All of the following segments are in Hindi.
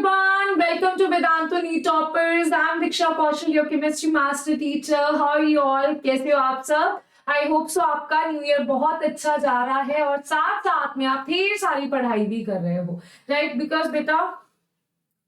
everyone, welcome to Vedantu NEET Toppers. I'm Diksha Kaushal, your chemistry master teacher. How are you all? कैसे हो आप सब? आई होप सो आपका न्यू ईयर बहुत अच्छा जा रहा है और साथ साथ में आप ढेर सारी पढ़ाई भी कर रहे हो, राइट? बिकॉज बेटा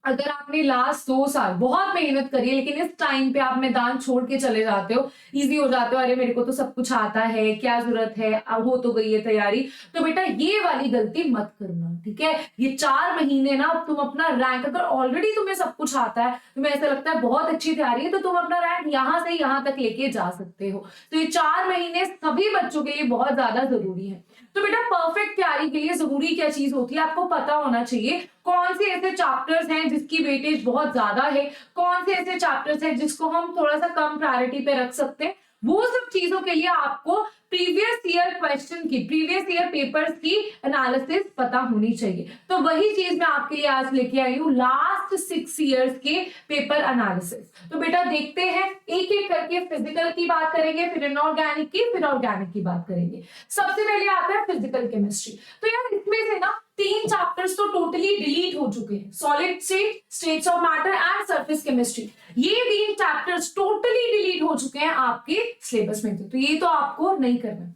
अगर आपने लास्ट 2 साल बहुत मेहनत करी है लेकिन इस टाइम पे आप मैदान छोड़ के चले जाते हो, इजी हो जाते हो, अरे मेरे को तो सब कुछ आता है, क्या जरूरत है, अब हो तो गई है तैयारी, तो बेटा ये वाली गलती मत करना, ठीक है? ये 4 महीने ना तुम अपना रैंक, अगर ऑलरेडी तुम्हें सब कुछ आता है, तुम्हें ऐसा लगता है बहुत अच्छी तैयारी है, तो तुम अपना रैंक यहाँ से यहाँ तक लेके जा सकते हो। तो ये 4 महीने सभी बच्चों के लिए बहुत ज्यादा जरूरी है। तो बेटा परफेक्ट तैयारी के लिए जरूरी क्या चीज होती है, आपको पता होना चाहिए कौन से ऐसे चैप्टर्स हैं जिसकी वेटेज बहुत ज्यादा है, कौन से ऐसे चैप्टर्स हैं जिसको हम थोड़ा सा कम प्रायोरिटी पे रख सकते हैं। वो सब चीजों के लिए आपको प्रीवियस ईयर क्वेश्चन की, प्रीवियस ईयर पेपर्स की एनालिसिस पता होनी चाहिए। तो वही चीज मैं आपके लिए आज लेके आई हूँ, लास्ट 6 इयर्स के पेपर एनालिसिस। तो बेटा देखते हैं एक एक करके, फिजिकल की बात करेंगे, फिर इनऑर्गेनिक की, फिर ऑर्गेनिक की बात करेंगे। सबसे पहले आता है फिजिकल केमिस्ट्री। तो यार इसमें से ना 3 चैप्टर्स तो टोटली डिलीट हो चुके हैं, solid state, states of matter and surface chemistry. ये 3 चैप्टर्स टोटली डिलीट हो चुके हैं आपके सिलेबस में। तो ये तो आपको नहीं करना,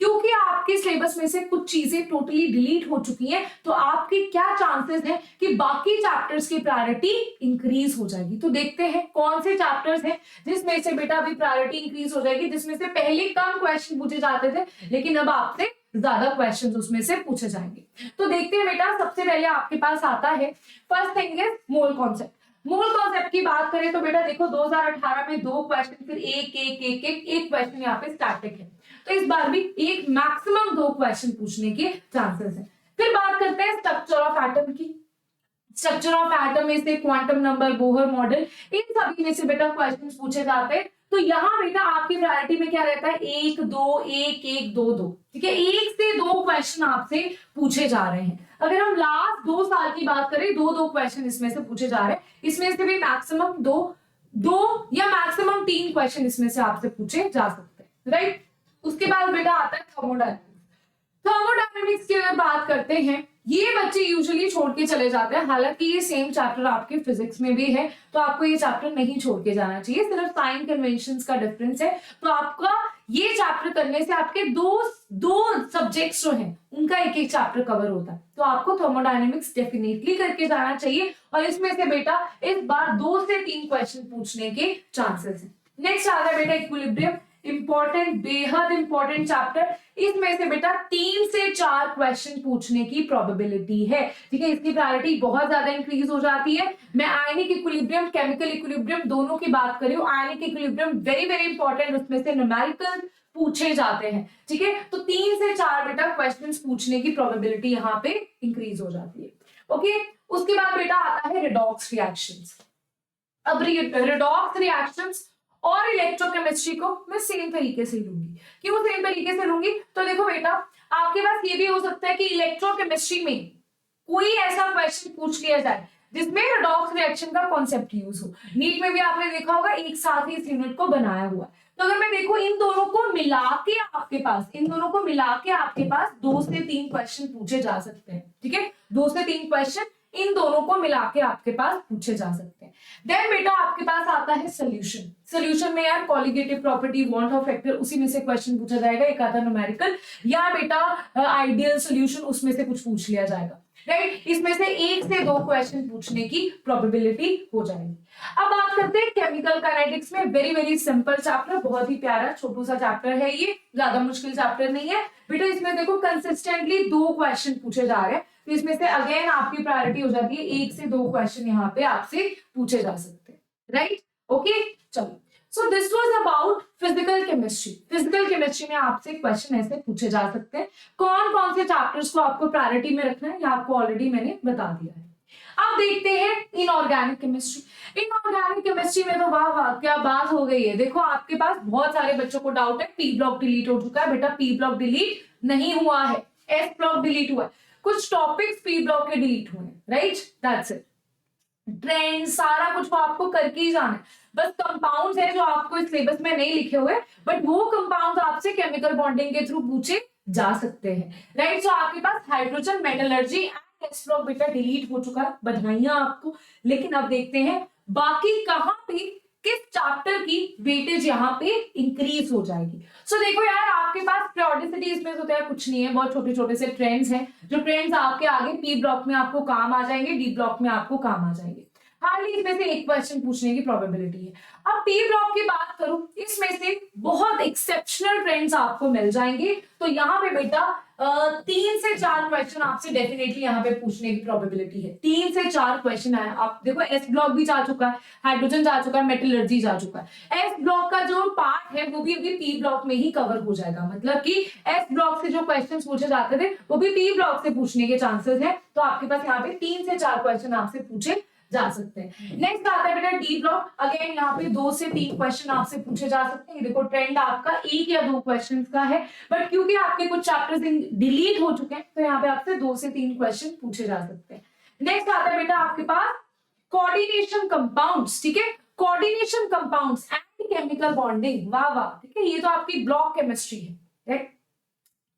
क्योंकि आपके सिलेबस में से कुछ चीजें टोटली डिलीट हो चुकी हैं, तो आपके क्या चांसेस हैं कि बाकी चैप्टर्स की प्रायोरिटी इंक्रीज हो जाएगी। तो देखते हैं कौन से चैप्टर्स हैं जिसमें से बेटा अभी प्रायोरिटी इंक्रीज हो जाएगी, जिसमें से पहले कम क्वेश्चन पूछे जाते थे लेकिन अब आपसे ज्यादा क्वेश्चंस उसमें से पूछे जाएंगे। तो देखते हैं बेटा, सबसे पहले आपके पास आता है first thing is mole concept. Mole concept की बात करें तो बेटा देखो 2018 में 2 क्वेश्चन, फिर एक क्वेश्चन यहाँ पे स्टैटिक है, तो इस बार भी एक मैक्सिमम 2 क्वेश्चन पूछने के चांसेस हैं। फिर बात करते हैं स्ट्रक्चर ऑफ एटम की। स्ट्रक्चर ऑफ एटम में से क्वांटम नंबर, बोहर मॉडल, इन सभी में से बेटा क्वेश्चन पूछे जाते हैं। तो यहाँ बेटा आपकी प्रायोरिटी में क्या रहता है, 1 2 1 1 2 2, ठीक है? 1 से 2 क्वेश्चन आपसे पूछे जा रहे हैं। अगर हम लास्ट 2 साल की बात करें, 2 क्वेश्चन इसमें से पूछे जा रहे हैं, इसमें से भी मैक्सिमम 2 या मैक्सिमम 3 क्वेश्चन इसमें से आपसे पूछे जा सकते हैं, राइट? उसके बाद बेटा आता है थर्मोडायनेमिक्स। थर्मोडायनेमिक्स की अगर बात करते हैं, ये बच्चे यूजुअली छोड़ के चले जाते हैं, हालांकि ये सेम चैप्टर आपके फिजिक्स में भी है, तो आपको ये चैप्टर नहीं छोड़ के जाना चाहिए, सिर्फ साइन कन्वेंशंस का डिफरेंस है। तो आपका ये चैप्टर करने से आपके दो सब्जेक्ट्स जो हैं उनका एक चैप्टर कवर होता है, तो आपको थर्मोडायनेमिक्स डेफिनेटली करके जाना चाहिए। और इसमें से बेटा इस बार 2 से 3 क्वेश्चन पूछने के चांसेस हैं। नेक्स्ट आता है बेटा इक्विलिब्रियम, इंपॉर्टेंट, बेहद इंपॉर्टेंट चैप्टर। इसमें से बेटा 3 से 4 क्वेश्चन पूछने की प्रोबेबिलिटी है, ठीक है? इसकी प्रायोरिटी बहुत ज्यादा इंक्रीज हो जाती है। मैं आयनिक इक्विलिब्रियम, केमिकल इक्विलिब्रियम दोनों की बात कर रही हूँ। Ionic equilibrium very very important, उसमें से न्यूमेरिकल पूछे जाते हैं, ठीक है? तो 3 से 4 बेटा क्वेश्चन पूछने की प्रोबेबिलिटी यहाँ पे इंक्रीज हो जाती है। ओके, उसके बाद बेटा आता है रिडॉक्स रिएक्शंस। अब रिडॉक्स रिएक्शंस और इलेक्ट्रोकेमिस्ट्री को मैं सेम तरीके से लूंगी। क्यों सेम तरीके से लूंगी? तो देखो बेटा, आपके पास ये भी हो सकता है कि इलेक्ट्रोकेमिस्ट्री में कोई ऐसा क्वेश्चन पूछ लिया जाए जिसमें रिडॉक्स रिएक्शन का कॉन्सेप्ट यूज हो। नीट में भी आपने देखा होगा एक साथ ही इस यूनिट को बनाया हुआ है। तो अगर मैं देखो इन दोनों को मिला के आपके पास 2 से 3 क्वेश्चन पूछे जा सकते हैं, ठीक है? 2 से 3 क्वेश्चन इन दोनों को मिला के आपके पास पूछे जा सकते हैं। देन बेटा आपके पास आता है सोल्यूशन। सोल्यूशन में यार colligative property, want of factor, उसी में से क्वेश्चन पूछा जाएगा, एक आता न्यूमेरिकल, या बेटा आइडियल सोल्यूशन, उसमें से कुछ पूछ लिया जाएगा, राइट? इसमें से 1 से 2 क्वेश्चन पूछने की प्रोबेबिलिटी हो जाएगी। अब बात करते हैं केमिकल काइनेटिक्स में। वेरी वेरी सिंपल चैप्टर, बहुत ही प्यारा छोटू सा चैप्टर है, ये ज्यादा मुश्किल चैप्टर नहीं है बेटा। इसमें देखो कंसिस्टेंटली 2 क्वेश्चन पूछे जा रहे हैं, तो इसमें से अगेन आपकी प्रायोरिटी हो जाती है 1 से 2 क्वेश्चन यहाँ पे आपसे पूछे जा सकते हैं, राइट? ओके, चलो। So this was about physical chemistry. Physical chemistry में आपसे क्वेश्चन ऐसे पूछे जा सकते हैं। कौन कौन से चैप्टर्स को आपको प्रायोरिटी में रखना है, ये आपको ऑलरेडी मैंने बता दिया है। अब देखते हैं इनऑर्गेनिक केमिस्ट्री। इनऑर्गेनिक केमिस्ट्री में तो वाह वाह क्या बात हो गई है। देखो आपके पास बहुत सारे बच्चों को डाउट है, पी ब्लॉक डिलीट हो चुका है। बेटा पी ब्लॉक डिलीट नहीं हुआ है, एस ब्लॉक डिलीट हुआ है। कुछ टॉपिक्स पी ब्लॉक के डिलीट हुए हैं, राइट? That's it. ट्रेंड सारा कुछ तो आपको करके ही जाना है। बस कंपाउंड्स है जो आपको इस सिलेबस में नहीं लिखे हुए, बट वो कंपाउंड्स आपसे केमिकल बॉन्डिंग के थ्रू पूछे जा सकते हैं, राइट? सो आपके पास हाइड्रोजन मेटलर्जी एस ब्लॉक बेटा डिलीट हो चुका है, बधाइयां आपको। लेकिन अब देखते हैं बाकी कहां पे किस चैप्टर की वेटेज यहाँ पे इंक्रीज हो जाएगी। सो देखो यार, आपके पास periodicity इसमें होता है कुछ नहीं है, बहुत छोटे छोटे से ट्रेंड्स हैं, जो ट्रेंड्स आपके आगे पी ब्लॉक में आपको काम आ जाएंगे, डी ब्लॉक में आपको काम आ जाएंगे। हार्डली इसमें से एक क्वेश्चन पूछने की प्रोबेबिलिटी है। अब पी ब्लॉक की बात करूं, इसमें से बहुत एक्सेप्शनल ट्रेंड्स आपको मिल जाएंगे। तो यहाँ पे बेटा 3 से 4 क्वेश्चन आपसे डेफिनेटली यहाँ पे पूछने की प्रोबेबिलिटी है। 3 से 4 क्वेश्चन है। आप देखो एस ब्लॉक भी जा चुका है, हाइड्रोजन जा चुका है, मेटलर्जी जा चुका है। एस ब्लॉक का जो पार्ट है वो भी अभी पी ब्लॉक में ही कवर हो जाएगा। मतलब कि एस ब्लॉक से जो क्वेश्चन पूछे जाते थे वो भी पी ब्लॉक से पूछने के चांसेस है। तो आपके पास यहाँ पे 3 से 4 क्वेश्चन आपसे पूछे जा सकते हैं। नेक्स्ट आता है बेटा डी ब्लॉक। अगेन यहाँ पे 2 से 3 क्वेश्चन आपसे पूछे जा सकते हैं। देखो ट्रेंड आपका 1 या 2 क्वेश्चन का है, बट क्योंकि आपके कुछ चैप्टर्स डिलीट हो चुके हैं तो यहाँ पे आपसे 2 से 3 क्वेश्चन पूछे जा सकते हैं। नेक्स्ट आता है बेटा आपके पास कोऑर्डिनेशन कंपाउंड्स। ठीक है, coordination compounds and chemical bonding. वाह वाह, ठीक है, ये तो आपकी ब्लॉक केमिस्ट्री है, राइट।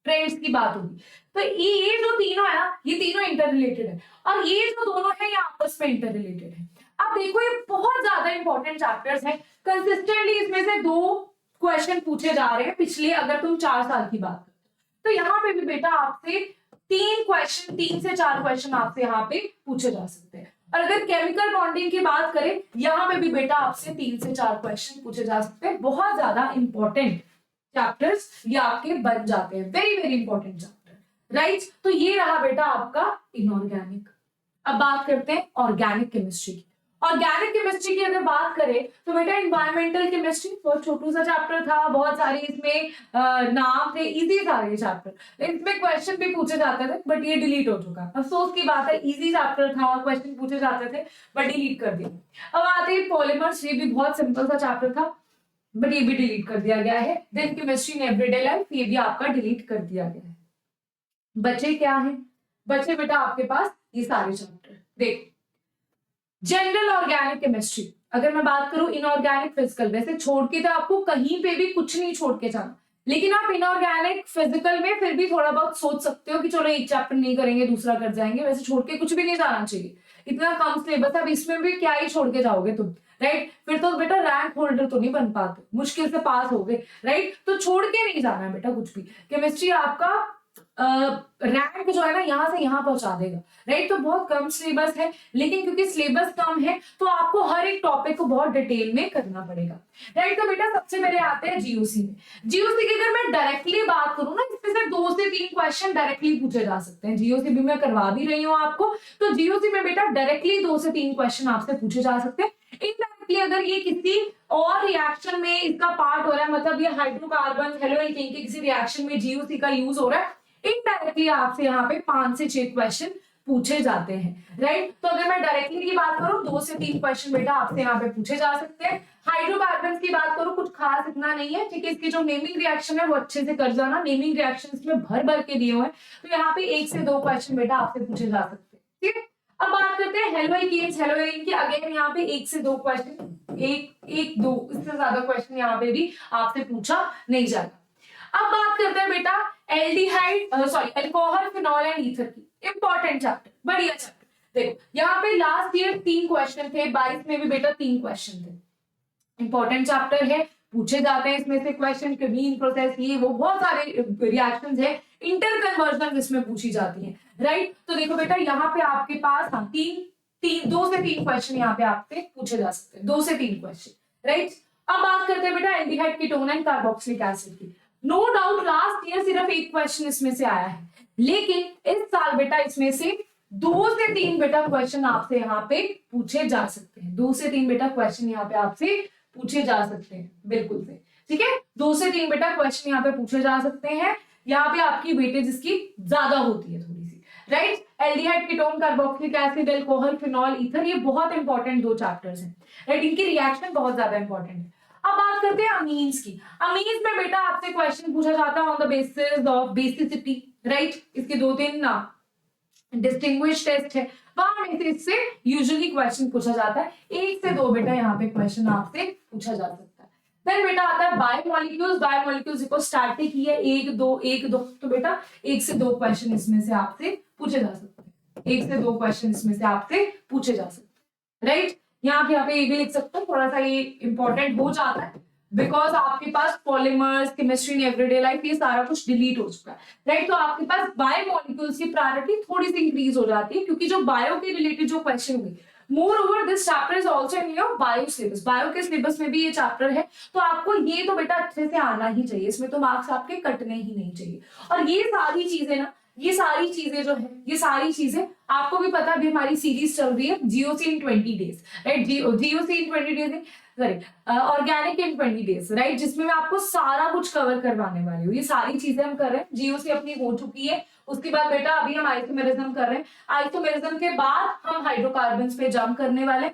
ट्रेंड्स की बात होगी तो ये जो तीनों है ना, ये तीनों इंटर रिलेटेड है, और ये जो दोनों है ये आपस में इंटर रिलेटेड है। अब देखो ये बहुत ज्यादा इंपॉर्टेंट चैप्टर्स हैं। कंसिस्टेंटली इसमें से 2 क्वेश्चन पूछे जा रहे हैं पिछले, अगर तुम 4 साल की बात करो तो यहाँ पे भी बेटा आपसे 3 से 4 क्वेश्चन आपसे यहाँ पे पूछे जा सकते हैं। और अगर केमिकल बॉन्डिंग की बात करें, यहाँ पे भी बेटा आपसे 3 से 4 क्वेश्चन पूछे जा सकते हैं। बहुत ज्यादा इंपॉर्टेंट चैप्टर्स ये आपके बन जाते हैं, very very important chapter, right. तो ये रहा बेटा आपका इनऑर्गेनिक। अब बात करते हैं ऑर्गेनिक केमिस्ट्री की। ऑर्गेनिक केमिस्ट्री की अगर बात करें तो बेटा एनवायरमेंटल केमिस्ट्री बहुत छोटू सा चैप्टर था, बहुत सारे इसमें नाम थे, इजी था ये चैप्टर, इसमें क्वेश्चन भी पूछे जाते थे, बट ये डिलीट हो चुका। अफसोस की बात है, इजी चैप्टर था, क्वेश्चन पूछे जाते थे, बट डिलीट कर दिया। अब आते हैं पॉलीमर्स, ये भी बहुत सिंपल सा चैप्टर था, बट ये भी डिलीट कर दिया गया है। Then chemistry in everyday life, ये भी आपका डिलीट कर दिया गया है। बचे क्या है? बचे बेटा आपके पास ये सारे चैप्टर। देख, जनरल ऑर्गेनिक केमिस्ट्री, अगर मैं बात करूं इनऑर्गेनिक फिजिकल, वैसे छोड़ के तो आपको कहीं पे भी कुछ नहीं छोड़ के जाना, लेकिन आप इनऑर्गेनिक फिजिकल में फिर भी थोड़ा बहुत सोच सकते हो कि चलो एक चैप्टर नहीं करेंगे दूसरा कर जाएंगे, वैसे छोड़ के कुछ भी नहीं जाना चाहिए। इतना कम सिलेबस, अब इसमें भी क्या ही छोड़ के जाओगे तुम, राइट। फिर तो बेटा रैंक होल्डर तो नहीं बन पाते, मुश्किल से पास हो गए, राइट। तो छोड़ के नहीं जाना है बेटा कुछ भी। केमिस्ट्री आपका रैंक जो है ना यहाँ से यहाँ पहुंचा देगा, राइट। तो बहुत कम सिलेबस है, लेकिन क्योंकि सिलेबस कम है तो आपको हर एक टॉपिक को बहुत डिटेल में करना पड़ेगा, राइट। तो बेटा सबसे पहले आते हैं जीओसी में। जीओसी की अगर मैं डायरेक्टली बात करूं ना, इसमें से 2 से 3 क्वेश्चन डायरेक्टली पूछे जा सकते हैं। जीओसी भी मैं करवा भी रही हूँ आपको, तो जीओसी में बेटा डायरेक्टली 2 से 3 क्वेश्चन आपसे पूछे जा सकते हैं। इनडायरेक्टली अगर ये किसी और रिएक्शन में इसका पार्ट हो रहा है, मतलब ये हाइड्रोकार्बन हेलो एल्केन के किसी रिएक्शन में जीओसी का यूज हो रहा है, इनडायरेक्टली आपसे यहाँ पे 5 से 6 क्वेश्चन पूछे जाते हैं, राइट। तो अगर मैं डायरेक्टली की बात करूं 2 से 3 क्वेश्चन बेटा आपसे यहाँ पे पूछे जा सकते हैं। हाइड्रोकार्बन की बात करूं कुछ खास इतना नहीं है, ठीक है। इसकी जो नेमिंग रिएक्शन है वो अच्छे से कर जाना, नेमिंग रिएक्शन इसमें भर भर के दिए हुए हैं, तो यहाँ पे 1 से 2 क्वेश्चन बेटा आपसे पूछे जा सकते हैं, ठीक है। अब बात करते हैं हेलोएल्केन्स, हेलोएरीन की। अगेन यहाँ पे 1 से 2 क्वेश्चन, एक 2 इससे ज्यादा क्वेश्चन यहाँ पे भी आपसे पूछा नहीं जाएगा। अब बात करते हैं बेटा aldehyde alcohol, phenol and ether की। इंपॉर्टेंट चैप्टर, बढ़िया चैप्टर। देखो यहाँ पे लास्ट ईयर 3 क्वेश्चन थे, 22 में भी बेटा 3 क्वेश्चन थे। इंपॉर्टेंट चैप्टर है, पूछे जाते हैं इसमें से क्वेश्चन, कीन प्रोसेस, ये वो बहुत सारे रिएक्शंस है, इंटर कन्वर्जन इसमें पूछी जाती है, राइट। तो देखो बेटा यहाँ पे आपके पास 2 से 3 क्वेश्चन यहाँ पे आपसे पूछे जा सकते हैं, 2 से 3 क्वेश्चन, राइट। अब बात करते हैं बेटा aldehyde, ketone and carboxylic acid की। नो डाउट लास्ट ईयर सिर्फ 1 क्वेश्चन इसमें से आया है, लेकिन इस साल बेटा इसमें से 2 से 3 बेटा क्वेश्चन आपसे यहाँ पे पूछे जा सकते हैं। 2 से 3 बेटा क्वेश्चन यहाँ पे आपसे पूछे जा सकते हैं, बिल्कुल से, ठीक है। 2 से 3 बेटा क्वेश्चन यहाँ पे पूछे जा सकते हैं। यहाँ पे आपकी वेटेज इसकी ज्यादा होती है थोड़ी सी, right. Aldehyde, ketone, carboxylic acid, alcohol, phenol, ether, ये बहुत इंपॉर्टेंट 2 चैप्टर्स हैं, राइट। इनकी रिएक्शन बहुत ज्यादा इंपॉर्टेंट है। अब बात करते हैं अमीन्स की। अमीन्स में बेटा आपसे क्वेश्चन पूछा जाता है on the basis of basicity, right. इसके 2-3 डिस्टिंग्विश टेस्ट है, वहां में से इससे यूजुअली क्वेश्चन पूछा जाता है। 1 से 2 बेटा यहाँ पे क्वेश्चन आपसे पूछा जा सकता है। देन बेटा आता है बायोमोलिक्यूल्स। बायोमोलिक्यूल्स को स्टैटिक ही है, 1 2 1 2, तो बेटा 1 से 2 क्वेश्चन इसमें से आपसे पूछे जा सकते हैं, 1 से 2 क्वेश्चन इसमें से आपसे पूछे जा सकते हैं, राइट। यहाँ पे ये भी लिख सकते हो, थोड़ा सा ये इंपॉर्टेंट हो जाता है बिकॉज आपके पास polymers, chemistry in everyday life, ये सारा कुछ डिलीट हो चुका है, राइट। तो आपके पास बायोमोलिक्यूल्स की प्रायोरिटी थोड़ी सी इंक्रीज हो जाती है, क्योंकि जो बायो के रिलेटेड जो क्वेश्चन होंगे, more over this chapter is also in your bio syllabus, bio के सिलेबस में भी ये चैप्टर है, तो आपको ये तो बेटा अच्छे से आना ही चाहिए, इसमें तो मार्क्स आपके कटने ही नहीं चाहिए। और ये सारी चीजें ना, ये सारी चीजें जो है, ये सारी चीजें आपको भी पता है, अभी हमारी सीरीज चल रही है GOC in 20 days, right. GOC in 20 days, sorry organic in 20 days, right, जिसमें मैं आपको सारा कुछ कवर करवाने वाली हूँ। ये सारी चीजें हम कर रहे हैं, जीओसी अपनी हो चुकी है, उसके बाद बेटा अभी हम आइसोमेरिज्म कर रहे हैं, आइसोमेरिज्म के बाद हम हाइड्रोकार्बन्स पे जंप करने वाले,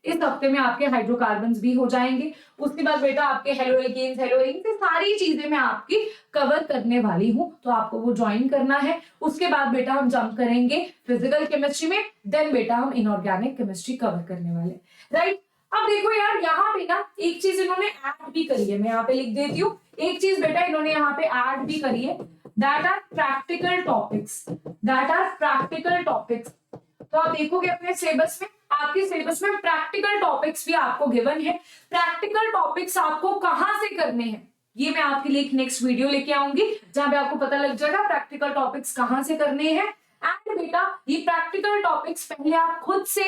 इस हफ्ते में आपके हाइड्रोकार्बन्स भी हो जाएंगे, उसके बाद बेटा आपके हेलोएल्केन्स, हेलोइन्स, ये सारी चीजें मैं आपकी कवर करने वाली हूँ, तो आपको वो ज्वाइन करना है। उसके बाद बेटा हम जंप करेंगे फिजिकल केमिस्ट्री में, देन बेटा हम इनऑर्गेनिक केमिस्ट्री कवर करने वाले, राइट। अब देखो यार, यहाँ पे ना एक चीज इन्होंने ऐड भी करी है, मैं यहाँ पे लिख देती हूँ, एक चीज बेटा इन्होंने यहाँ पे ऐड भी करी है, that are practical topics, that are practical topics. तो आप देखोगे अपने सिलेबस में, आपके सिलेबस में प्रैक्टिकल टॉपिक्स भी आपको गिवन है। प्रैक्टिकल टॉपिक्स आपको कहां से करने हैं, ये मैं आपके लिए एक नेक्स्ट वीडियो लेके आऊंगी, जहां पे आपको पता लग जाएगा प्रैक्टिकल टॉपिक्स कहां से करने हैं। एंड बेटा ये प्रैक्टिकल टॉपिक्स पहले आप खुद से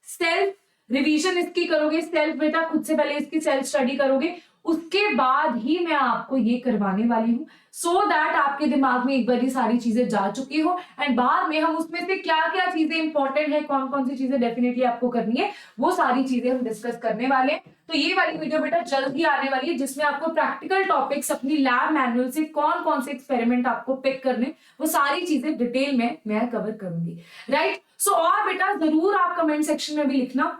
सेल्फ रिवीजन इसकी करोगे, सेल्फ बेटा खुद से पहले इसकी सेल्फ स्टडी करोगे, उसके बाद ही मैं आपको ये करवाने वाली हूँ, सो दैट आपके दिमाग में एक बार ये सारी चीजें जा चुकी हो, एंड बाद में हम उसमें से क्या क्या चीजें इंपॉर्टेंट है, कौन कौन सी चीजें डेफिनेटली आपको करनी है, वो सारी चीजें हम डिस्कस करने वाले हैं। तो ये वाली वीडियो बेटा जल्द ही आने वाली है, जिसमें आपको प्रैक्टिकल टॉपिक्स अपनी लैब मैनुअल से कौन कौन से एक्सपेरिमेंट आपको पिक करने, वो सारी चीजें डिटेल में मैं कवर करूंगी, राइट। सो और बेटा जरूर आप कमेंट सेक्शन में भी लिखना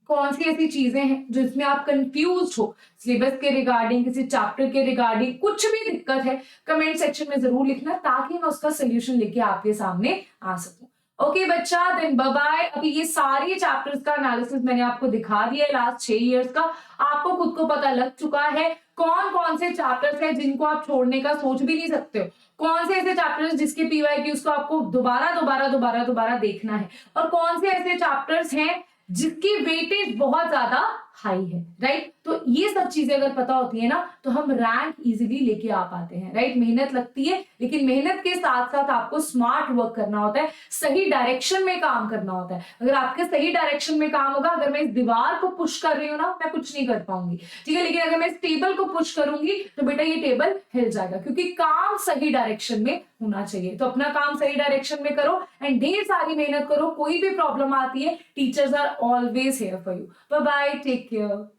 कौन सी ऐसी चीजें हैं जिसमें आप कंफ्यूज हो, सिलेबस के रिगार्डिंग, किसी चैप्टर के रिगार्डिंग, कुछ भी दिक्कत है कमेंट सेक्शन में जरूर लिखना, ताकि मैं उसका सोल्यूशन लेके आपके सामने आ सकूं। ओके बच्चा, देन बाय बाय। अभी ये सारे चैप्टर्स का एनालिसिस मैंने आपको दिखा दिया है लास्ट 6 इयर्स का, आपको खुद को पता लग चुका है कौन कौन से चैप्टर्स हैं जिनको आप छोड़ने का सोच भी नहीं सकते हो, कौन से ऐसे चैप्टर्स जिसके पीवाईक्यूज को आपको दोबारा देखना है, और कौन से ऐसे चैप्टर्स हैं जिसकी वेटेज बहुत ज्यादा हाई है, राइट। तो ये सब चीजें अगर पता होती है ना, तो हम रैंक इजीली लेके आ पाते हैं, राइट। मेहनत लगती है, लेकिन मेहनत के साथ साथ आपको स्मार्ट वर्क करना होता है, सही डायरेक्शन में काम करना होता है। अगर आपके सही डायरेक्शन में काम होगा, अगर मैं इस दीवार को पुश कर रही हूँ ना, मैं कुछ नहीं कर पाऊंगी, ठीक है, लेकिन अगर मैं इस टेबल को पुश करूंगी तो बेटा ये टेबल हिल जाएगा, क्योंकि काम सही डायरेक्शन में होना चाहिए। तो अपना काम सही डायरेक्शन में करो एंड ढेर सारी मेहनत करो, कोई भी प्रॉब्लम आती है, teachers are always here for you. Bye bye, take care.